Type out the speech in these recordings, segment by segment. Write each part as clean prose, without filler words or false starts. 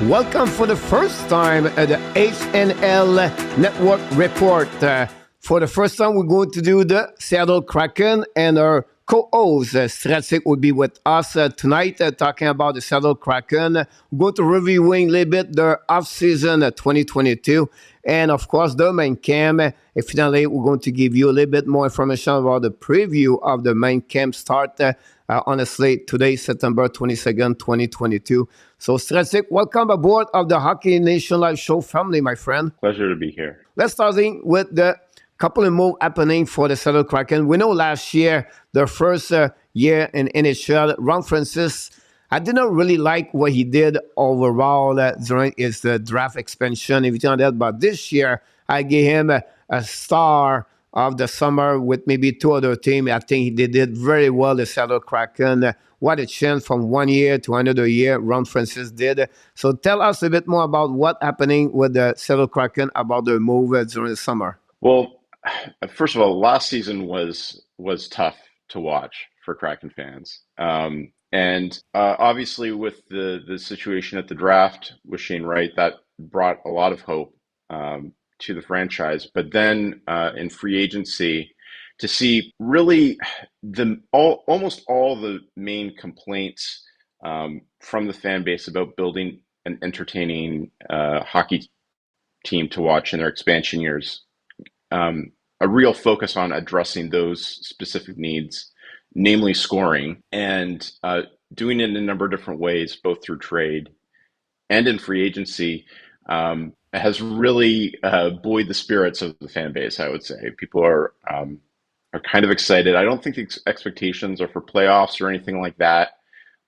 Welcome for the first time at the HNL Network Report. For the first time, we're going to do the Seattle Kraken, and our co-host, STRIATIC, will be with us tonight talking about the Seattle Kraken. We're going to reviewing a little bit the off-season 2022, and of course, the main camp. And finally, we're going to give you a little bit more information about the preview of the main camp start on a slate today, September 22nd, 2022. So, STRIATIC, welcome aboard of the Hockey Nation Live Show family, my friend. Pleasure to be here. Let's start with the couple of moves happening for the Seattle Kraken. We know last year, their first year in NHL, Ron Francis, I did not really like what he did overall during his draft expansion, everything like that. But this year, I gave him a star of the summer with maybe two other teams. I think he did very well, the Seattle Kraken. What a chance from 1 year to another year Ron Francis did. So tell us a bit more about what's happening with the Seattle Kraken, about their move during the summer. Well, first of all, last season was tough to watch for Kraken fans. And obviously with the situation at the draft with Shane Wright, that brought a lot of hope to the franchise. But then in free agency, to see really almost all the main complaints from the fan base about building an entertaining hockey team to watch in their expansion years, a real focus on addressing those specific needs, namely scoring, and doing it in a number of different ways, both through trade and in free agency, has really buoyed the spirits of the fan base, I would say. People are kind of excited. I don't think the expectations are for playoffs or anything like that,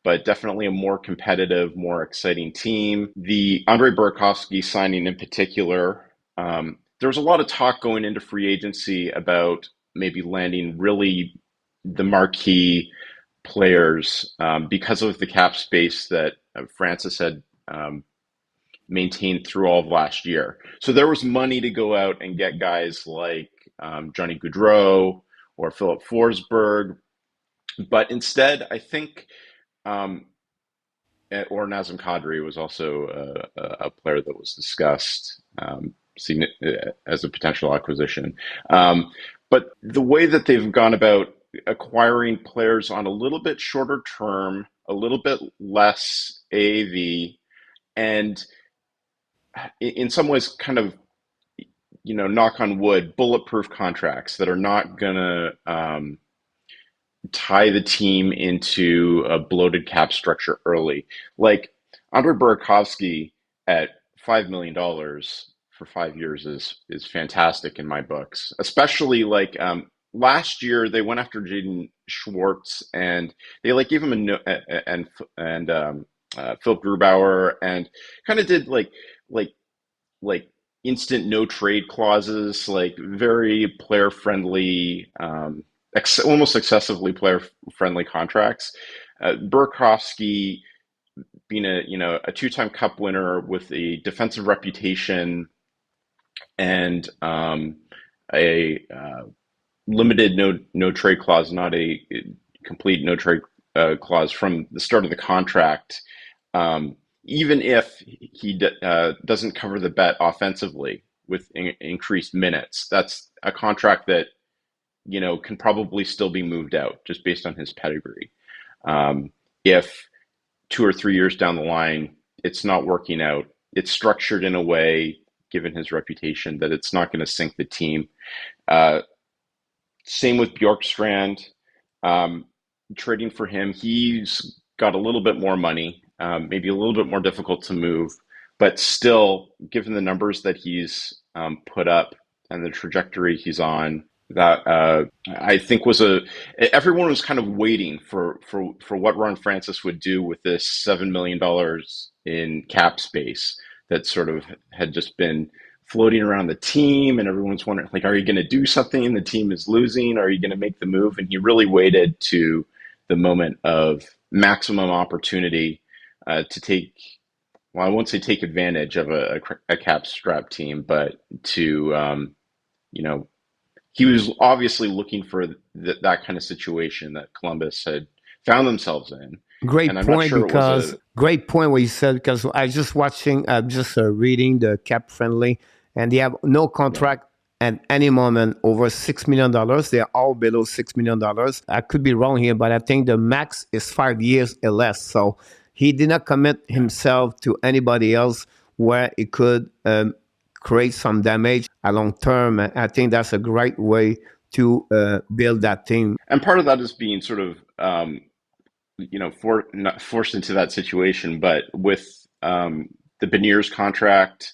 but definitely a more competitive, more exciting team. The Andrei Burakovsky signing in particular, there was a lot of talk going into free agency about maybe landing really the marquee players because of the cap space that Francis had maintained through all of last year. So there was money to go out and get guys like Johnny Gaudreau or Philip Forsberg. But instead, I think, or Nazem Kadri was also a player that was discussed as a potential acquisition. But the way that they've gone about acquiring players on a little bit shorter term, a little bit less AAV, and in some ways kind of, knock on wood, bulletproof contracts that are not going to tie the team into a bloated cap structure early. Like Andrei Burakovsky at $5 million for 5 years is fantastic in my books, especially like last year they went after Jaden Schwartz and they gave him and Philip Grubauer and kind of did like instant no trade clauses, like very player friendly, almost excessively player friendly contracts. Burakovsky being a two-time Cup winner with a defensive reputation and a limited no trade clause, not a complete no trade clause from the start of the contract. Even if he doesn't cover the bet offensively with increased minutes, that's a contract that can probably still be moved out just based on his pedigree. If 2 or 3 years down the line it's not working out, it's structured in a way, given his reputation, that it's not going to sink the team. Same with Bjorkstrand. Trading for him, he's got a little bit more money, maybe a little bit more difficult to move, but still, given the numbers that he's put up and the trajectory he's on, that I think everyone was kind of waiting for what Ron Francis would do with this $7 million in cap space that sort of had just been floating around the team, and everyone's wondering, like, are you going to do something? The team is losing. Are you going to make the move? And he really waited to the moment of maximum opportunity to take, well, I won't say take advantage of a cap strap team, but to, he was obviously looking for that kind of situation that Columbus had found themselves in. Great And I'm not point, sure it was because a great point what you said, because I just watching, just reading the cap friendly, and they have no yeah. contract at any moment over $6 million. They are all below $6 million. I could be wrong here, but I think the max is 5 years or less. So he did not commit Yeah. himself to anybody else where it could create some damage a long term. I think that's a great way to build that team. And part of that is being sort of not forced into that situation, but with the Beniers contract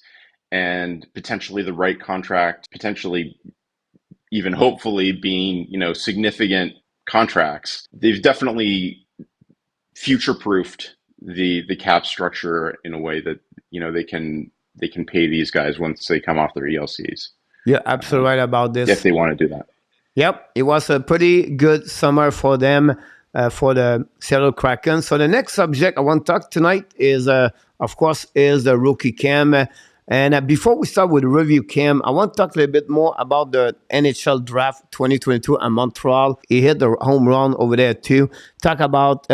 and potentially the right contract, potentially even hopefully being, significant contracts, they've definitely future-proofed the cap structure in a way that, they can pay these guys once they come off their ELCs, You're absolutely right about if this. they want to do that. Yep, it was a pretty good summer for them, for the Seattle Kraken. So the next subject I want to talk tonight is, of course, is the rookie cam. And before we start with the review cam, I want to talk a little bit more about the NHL draft 2022 at Montreal. He hit the home run over there too. Talk about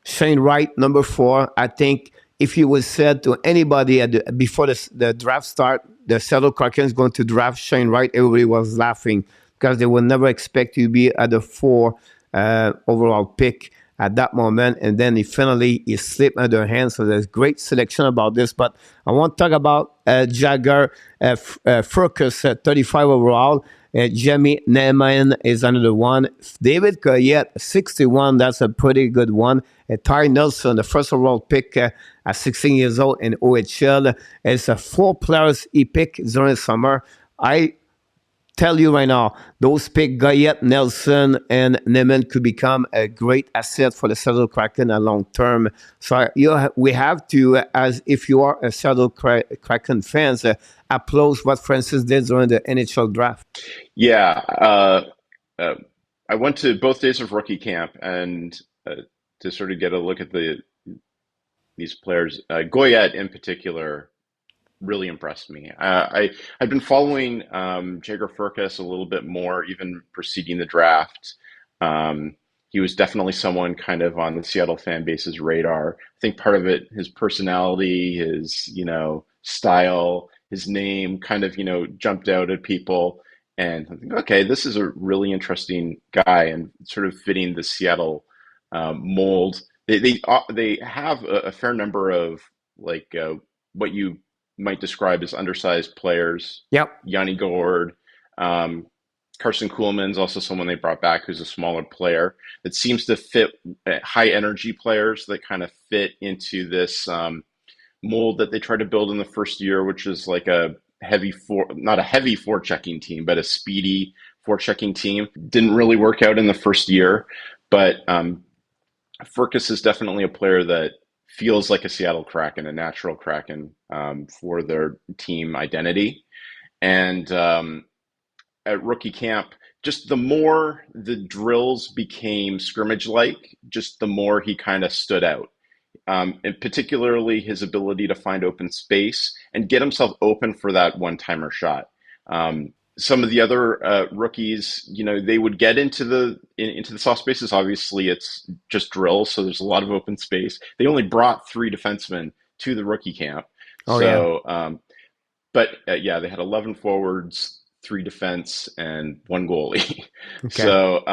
Shane Wright, number 4. I think if you would said to anybody before the draft start, the Seattle Kraken is going to draft Shane Wright, everybody was laughing, because they would never expect you to be at the 4 overall pick at that moment. And then he slipped out their hands. So there's great selection about this. But I want to talk about Jagger Furcus, 35 overall. Jamie Neiman is another one. David Goyette, 61. That's a pretty good one. Ty Nelson, the first overall pick at 16 years old in OHL. It's 4 players he picked during the summer. I tell you right now, those pick Goyette, Nelson, and Neiman could become a great asset for the Seattle Kraken a long term. So we have to, as if you are a Seattle Kraken fans, applaud what Francis did during the NHL draft. Yeah, I went to both days of rookie camp and to sort of get a look at these players. Goyette in particular really impressed me. I've been following Jagger Furcus a little bit more, even preceding the draft. He was definitely someone kind of on the Seattle fan base's radar. I think part of it, his personality, his style, his name, kind of jumped out at people. And I think, okay, this is a really interesting guy and sort of fitting the Seattle mold. They have a fair number of like what you might describe as undersized players. Yep. Yanni Gourde, Carson Kuhlman's also someone they brought back who's a smaller player that seems to fit high energy players that kind of fit into this mold that they tried to build in the first year, which is like not a heavy forechecking team, but a speedy forechecking team. Didn't really work out in the first year, but Furcus is definitely a player that feels like a Seattle Kraken, a natural Kraken for their team identity. And at rookie camp, just the more the drills became scrimmage-like, just the more he kind of stood out. And particularly his ability to find open space and get himself open for that one-timer shot. Some of the other rookies, they would get into the soft spaces. Obviously, it's just drills, so there's a lot of open space. They only brought 3 defensemen to the rookie camp. Oh, so, yeah. But they had 11 forwards, 3 defense, and 1 goalie. Okay. So,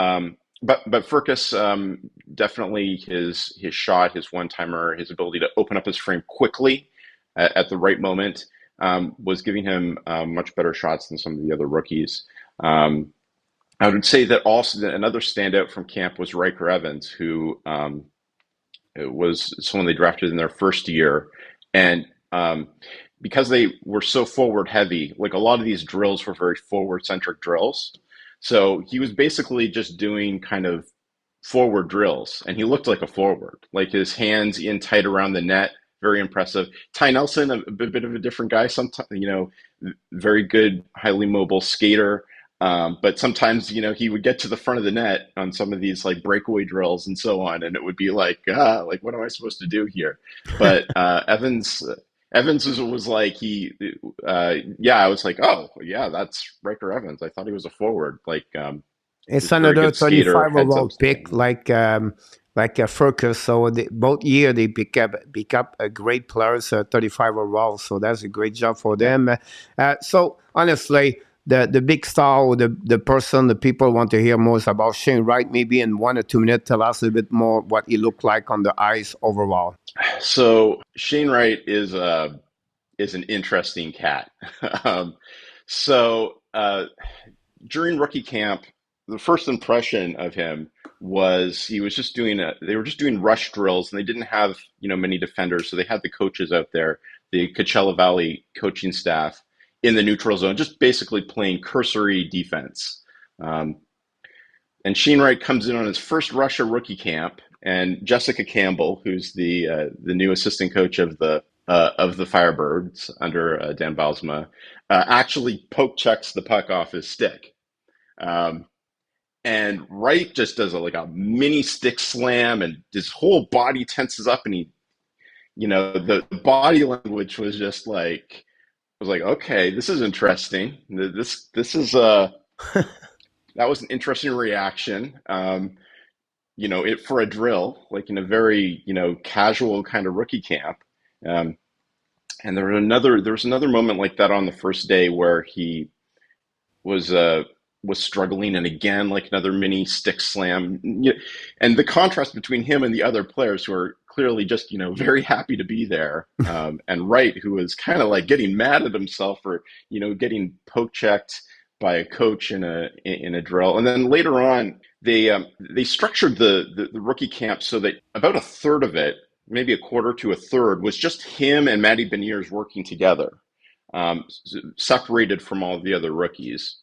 but Furcus, definitely his shot, his one-timer, his ability to open up his frame quickly at the right moment. Was giving him much better shots than some of the other rookies. I would say that also another standout from camp was Riker Evans, who was someone they drafted in their first year. And because they were so forward heavy, like a lot of these drills were very forward centric drills. So he was basically just doing kind of forward drills, and he looked like a forward, like his hands in tight around the net. Very impressive. Ty Nelson, a bit of a different guy. Sometimes, very good, highly mobile skater. But sometimes, he would get to the front of the net on some of these like breakaway drills and so on, and it would be like, what am I supposed to do here? But Evans was like I was like, oh yeah, that's Riker Evans. I thought he was a forward. Like It's He's a very another good skater, 35 heads up overall pick, skating. like a Furcus. So both year they pick up a great players, 35 overall. So that's a great job for Yeah. them. So honestly, the big star, or the person, the people want to hear most about Shane Wright. Maybe in 1 or 2 minutes, tell us a little bit more what he looked like on the ice overall. So Shane Wright is an interesting cat. um, so during rookie camp, the first impression of him was he was just doing they were just doing rush drills, and they didn't have many defenders, so they had the coaches out there, the Coachella Valley coaching staff in the neutral zone, just basically playing cursory defense. Um, and Sheen Wright comes in on his first Russia rookie camp, and Jessica Campbell, who's the new assistant coach of the Firebirds under Dan Bylsma, actually poke checks the puck off his stick. Um, and Wright just does like a mini stick slam, and his whole body tenses up, and the body language was just like, I was like, okay, this is interesting. This is that was an interesting reaction. It for a drill, like in a very casual kind of rookie camp. Um, and there was another moment like that on the first day where he was was struggling, and again like another mini stick slam. And the contrast between him and the other players, who are clearly just very happy to be there, and Wright, who was kind of like getting mad at himself for getting poke checked by a coach in a drill. And then later on, they structured the rookie camp so that about a third of it, maybe a quarter to a third, was just him and Matty Beniers working together, separated from all the other rookies.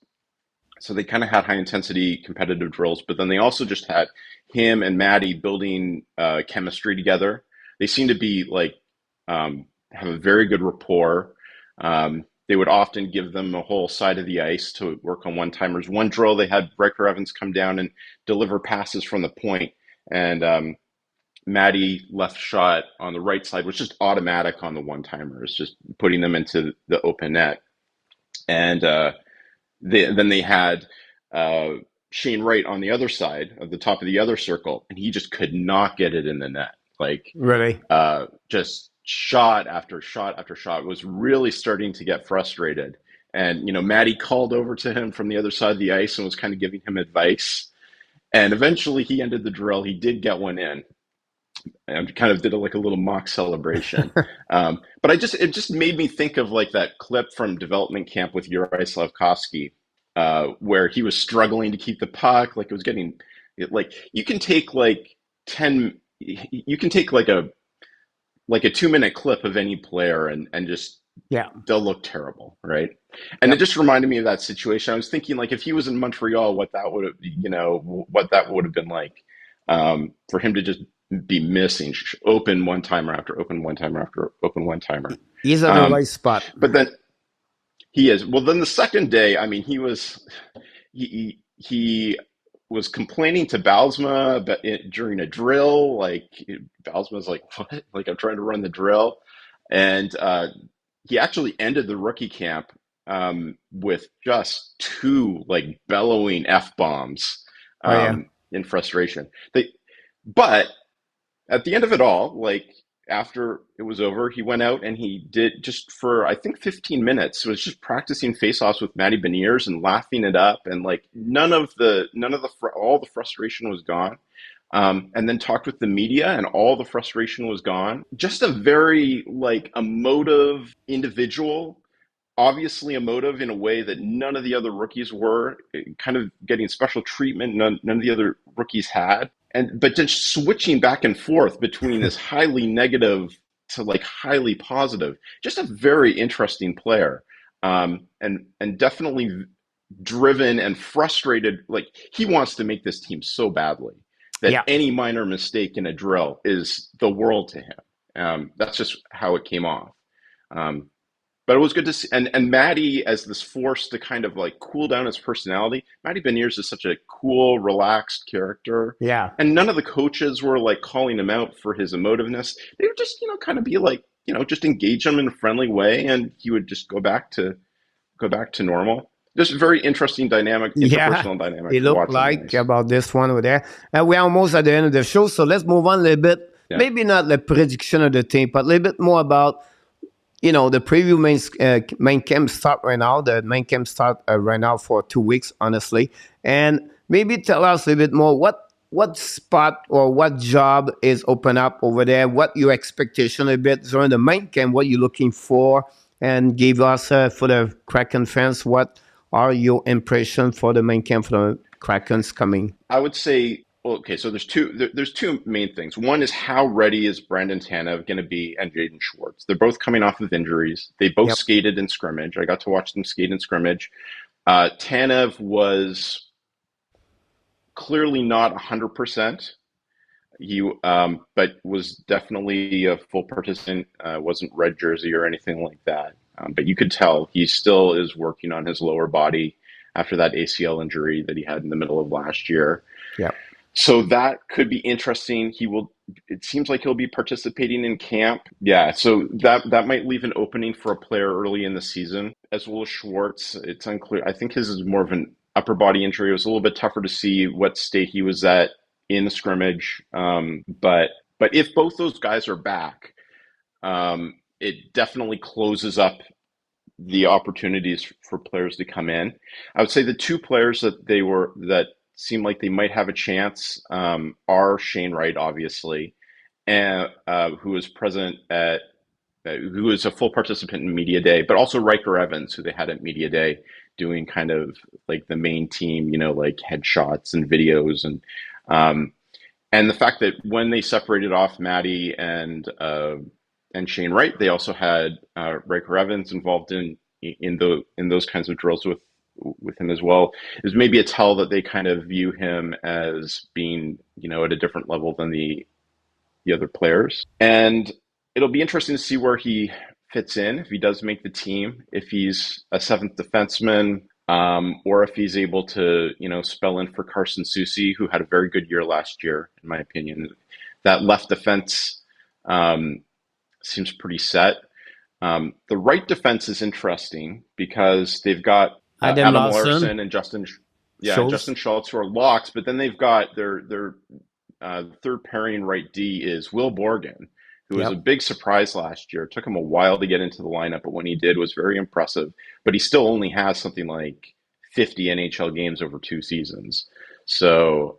So they kind of had high intensity competitive drills, but then they also just had him and Matty building chemistry together. They seem to be like have a very good rapport. They would often give them a whole side of the ice to work on one-timers. One drill, they had Riker Evans come down and deliver passes from the point, and Matty left shot on the right side was just automatic on the one-timers, just putting them into the open net. And then they had Shane Wright on the other side, at the top of the other circle, and he just could not get it in the net. Like, Really? just shot after shot after shot, was really starting to get frustrated. And Matty called over to him from the other side of the ice and was kind of giving him advice. And eventually he ended the drill. He did get one in, and kind of did like a little mock celebration. But it just made me think of like that clip from development camp with Yuri Slavkovsky, where he was struggling to keep the puck. Like, it was getting, like, you can take like 10, you can take like a 2-minute clip of any player, and just, Yeah. they'll look terrible, right? And Yep. it just reminded me of that situation. I was thinking, like, if he was in Montreal, what that would have, what that would have been like, for him to just be missing open one timer after open one timer after open one timer. He's at the right spot. But then he is, well, then the second day, I mean, he was complaining to Bylsma during a drill. Like, Bylsma's like, what? Like, I'm trying to run the drill. And he actually ended the rookie camp with just 2 like bellowing F-bombs, Oh yeah. in frustration. But at the end of it all, like, after it was over, he went out and he did, just for I think 15 minutes, was just practicing face-offs with Matty Beniers and laughing it up, and like all the frustration was gone. And then talked with the media, and all the frustration was gone. Just a very like emotive individual, obviously emotive in a way that none of the other rookies were, kind of getting special treatment none of the other rookies had. But just switching back and forth between this highly negative to like highly positive. Just a very interesting player, and definitely driven and frustrated. Like, he wants to make this team so badly that Yeah. any minor mistake in a drill is the world to him. That's just how it came off. But it was good to see, and Matty as this force to kind of like cool down his personality. Matty Beniers is such a cool, relaxed character, Yeah. and none of the coaches were like calling him out for his emotiveness. They would just, kind of be like, just engage him in a friendly way, and he would just go back to normal. Just a very interesting dynamic, Yeah, interpersonal dynamic it to looked watch on the like ice. about this one over there. And we're almost at the end of the show, so let's move on a little bit. Yeah. Maybe not the prediction of the team, but a little bit more about the preview main camp start right now. The main camp start right now for 2 weeks, honestly. And maybe tell us a little bit more what spot or what job is open up over there, what your expectation a bit during the main camp, what you're looking for, and give us, for the Kraken fans, what are your impressions for the main camp for the Krakens coming? I would say, well, okay, so there's two main things. One is how ready is Brandon Tanev going to be and Jaden Schwartz? They're both coming off of injuries. They both Yep. skated in scrimmage. I got to watch them skate in scrimmage. Tanev was clearly not 100%. But was definitely a full participant. Wasn't red jersey or anything like that. But you could tell he still is working on his lower body after that ACL injury that he had in the middle of last year. Yeah. So that could be interesting. It seems like he'll be participating in camp. Yeah, so that might leave an opening for a player early in the season. As well as Schwartz, it's unclear. I think his is more of an upper body injury. It was a little bit tougher to see what state he was at in the scrimmage. But if both those guys are back, it definitely closes up the opportunities for players to come in. I would say the two players that seem like they might have a chance are Shane Wright, obviously, and who is present at who is a full participant in Media Day, but also Riker Evans, who they had at Media Day, doing kind of like the main team, like headshots and videos, and the fact that when they separated off Maddie and Shane Wright, they also had Riker Evans involved in those kinds of drills with him as well, is maybe a tell that they kind of view him as being, at a different level than the other players. And it'll be interesting to see where he fits in, if he does make the team, if he's a seventh defenseman, or if he's able to, spell in for Carson Soucy, who had a very good year last year, in my opinion. That left defense seems pretty set. The right defense is interesting because they've got Adam Larson and Justin Schultz, who are locks, but then they've got their third pairing right D is Will Borgen, who was a big surprise last year. It took him a while to get into the lineup, but when he did, was very impressive. But he still only has something like 50 NHL games over 2 seasons. So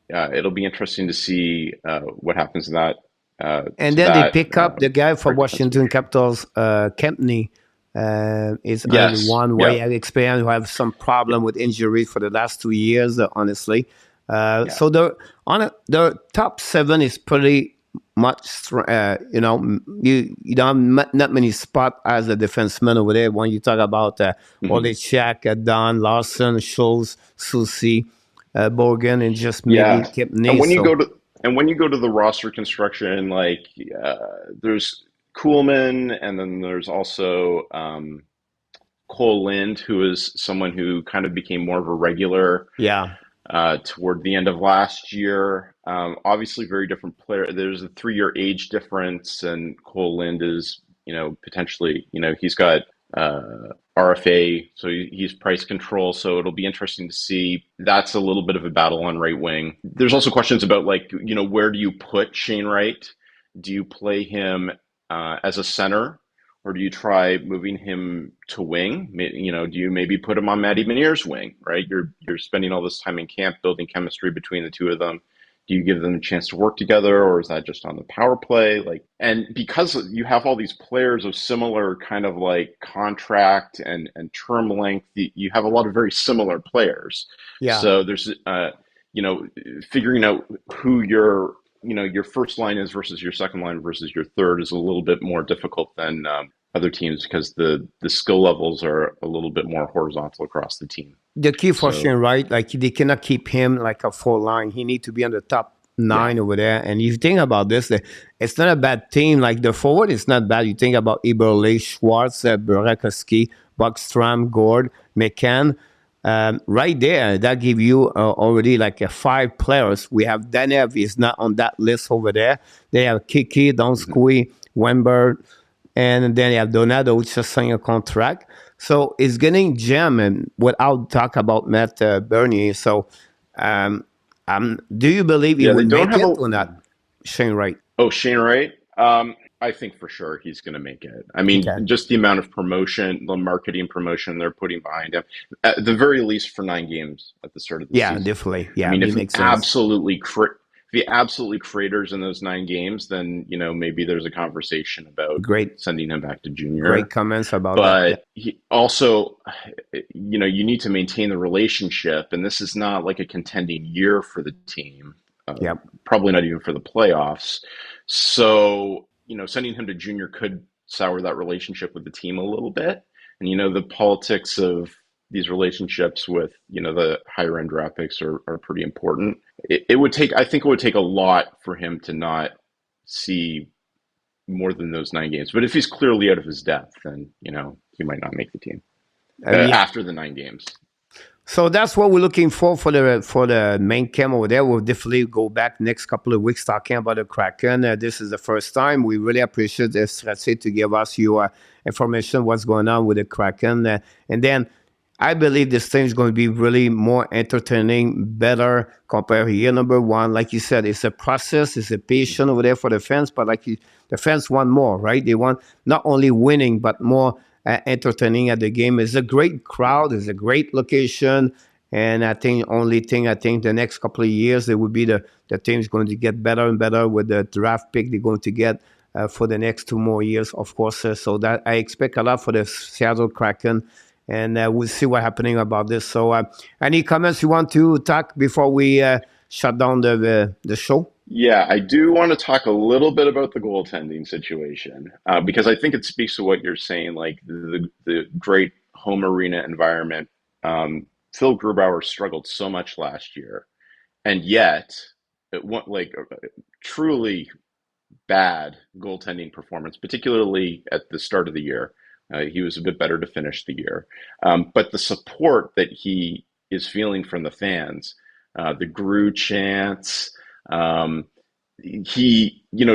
it'll be interesting to see what happens in that. And then they pick up the guy for Washington Capitals, Kempney. Is one way I experienced who have some problem with injuries for the last 2 years, honestly. So the top 7 is pretty much, you don't have not many spots as a defenseman over there. When you talk about Olechek, Don, Larson, Schultz, Soucy, Borgen, and just maybe Kempney. And when you go to the roster construction, like there's Kuhlman, and then there's also Cole Lind, who is someone who kind of became more of a regular toward the end of last year. Obviously, very different player. There's a 3-year age difference, and Cole Lind is, potentially, he's got RFA, so he's price control. So it'll be interesting to see. That's a little bit of a battle on right wing. There's also questions about, like, where do you put Shane Wright? Do you play him as a center, or do you try moving him to wing? Do you maybe put him on Matty Benier's wing, right? You're spending all this time in camp building chemistry between the two of them. Do you give them a chance to work together, or is that just on the power play? And because you have all these players of similar kind of like contract and term length, you have a lot of very similar players. Yeah. So there's, figuring out who your first line is versus your second line versus your third is a little bit more difficult than other teams, because the skill levels are a little bit more horizontal across the team. The key for Shane Wright, like, they cannot keep him like a 4 line. He needs to be on the top 9 over there. And you think about this, it's not a bad team. Like, the forward is not bad. You think about Eberle, Schwartz, Burakovsky, Buckstrom, Gord, McCann. Right there, that give you already like 5 players. We have Danev is not on that list over there. They have Kiki, Donskoy, Wember, And then you have Donato, which just signed a contract. So it's getting jam and without talk about Matt Bernier. So um, do you believe he Yeah, they would don't make have it a. or not? Shane Wright. Oh, Shane Wright. I think for sure he's going to make it. I mean, Okay. just the amount of promotion, the marketing promotion they're putting behind him, at the very least for 9 games at the start of the Yeah, season. definitely. I Yeah, mean, it makes sense. if he absolutely craters in those 9 games, then maybe there's a conversation about Great, sending him back to great junior. comments about that. Yeah. But he also, you need to maintain the relationship, and this is not like a contending year for the team. Yeah. Probably not even for the playoffs. So, sending him to junior could sour that relationship with the team a little bit. And, the politics of these relationships with, the higher end draft picks are pretty important. I think it would take a lot for him to not see more than those 9 games. But if he's clearly out of his depth, then, he might not make the team Yeah. after the 9 games. So that's what we're looking for the main camp over there. We'll definitely go back next couple of weeks talking about the Kraken. This is the first time. We really appreciate the STRATIC to give us your information, what's going on with the Kraken. And then I believe this thing is going to be really more entertaining, better compared to year number one. Like you said, it's a process, it's a patient over there for the fans, but the fans want more, right? They want not only winning, but more entertaining at the game. It's a great crowd. It's a great location. And I think the next couple of years, it will be the team's going to get better and better with the draft pick they're going to get for the next 2 more years, of course. So that I expect a lot for the Seattle Kraken. And we'll see what's happening about this. So any comments you want to talk before we shut down the show? Yeah, I do want to talk a little bit about the goaltending situation because I think it speaks to what you're saying, like the great home arena environment. Phil Grubauer struggled so much last year, and yet it went like truly bad goaltending performance, particularly at the start of the year. He was a bit better to finish the year, but the support that he is feeling from the fans, the Gru chants.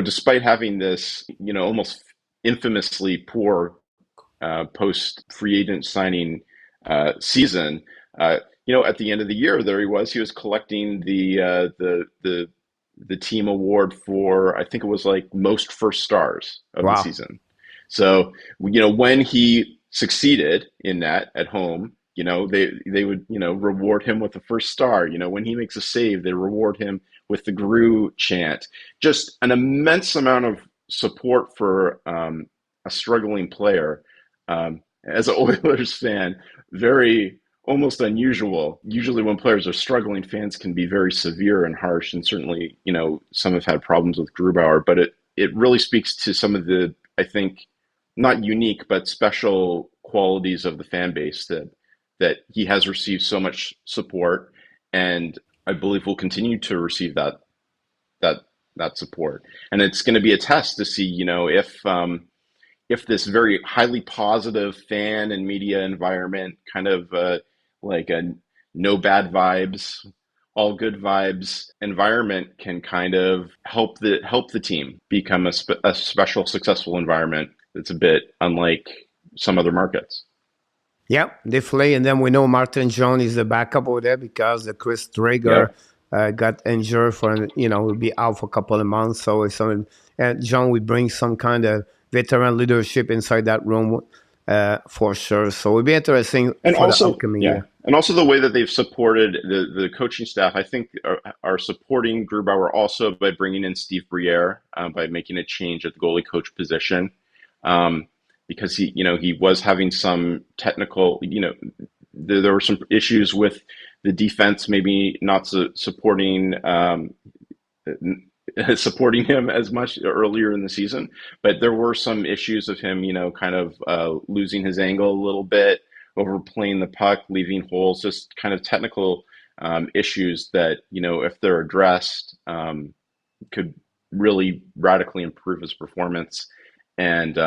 Despite having this, almost infamously poor post free agent signing season, at the end of the year, there he was. He was collecting the team award for, I think it was like most first stars of the Wow. season. So, when he succeeded in that at home, they would, reward him with the first star. When he makes a save, they reward him with the Gru chant. Just an immense amount of support for a struggling player. As an Oilers fan, very almost unusual. Usually when players are struggling, fans can be very severe and harsh, and certainly, some have had problems with Grubauer, but it really speaks to some of the, I think, not unique, but special qualities of the fan base that he has received so much support, and I believe will continue to receive that support. And it's going to be a test to see, if this very highly positive fan and media environment, kind of like a no bad vibes, all good vibes environment, can kind of help the team become a special, successful environment that's a bit unlike some other markets. Yeah, definitely. And then we know Martin John is the backup over there because the Chris Yeah. Drager got injured will be out for a couple of months. So John will bring some kind of veteran leadership inside that room for sure. So it'll be interesting And for the also, upcoming yeah, year. and also the way that they've supported the coaching staff, I think, are supporting Grubauer also by bringing in Steve Briere, by making a change at the goalie coach position, because he was having some technical, there were some issues with the defense, maybe not supporting supporting him as much earlier in the season, but there were some issues of him, kind of losing his angle a little bit, overplaying the puck, leaving holes, just kind of technical issues that, if they're addressed, could really radically improve his performance. And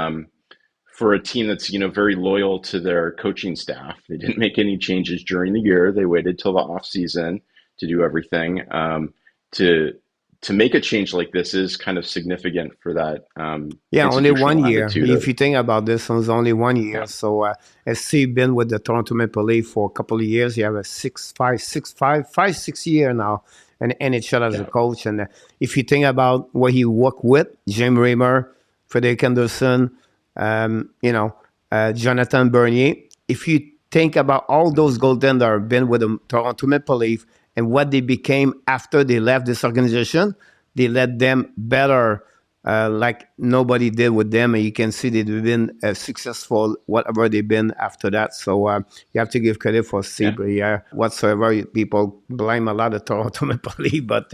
for a team that's, very loyal to their coaching staff, they didn't make any changes during the year. They waited till the off season to do everything, to to make a change like this is kind of significant for that Yeah, only 1 institutional year. attitude If of you think about this, it's only 1 year. yeah, So, SC been with the Toronto Maple Leaf for a couple of years. You have a 6 year now, and NHL as a yeah, coach. And if you think about what he worked with, Jim Raymer, Frederick Anderson, Jonathan Bernier. If you think about all those goaltenders that have been with the Toronto Maple Leaf and what they became after they left this organization, they let them better like nobody did with them. And you can see they've been successful, whatever they've been after that. So you have to give credit for Steve Briere whatsoever. People blame a lot of Toronto Maple Leaf, but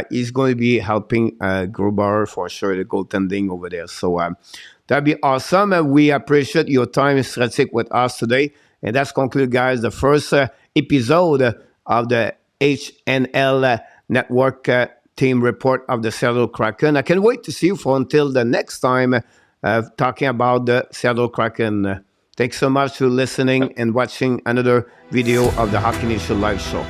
he's going to be helping Grubauer for sure, the goaltending over there. So that'd be awesome. We appreciate your time, STRATIC, with us today. And that's concluded, guys, the first episode of the HNL Network team report of the Seattle Kraken. I can't wait to see you for until the next time talking about the Seattle Kraken. Thanks so much for listening and watching another video of the Hockey Nation Live Show.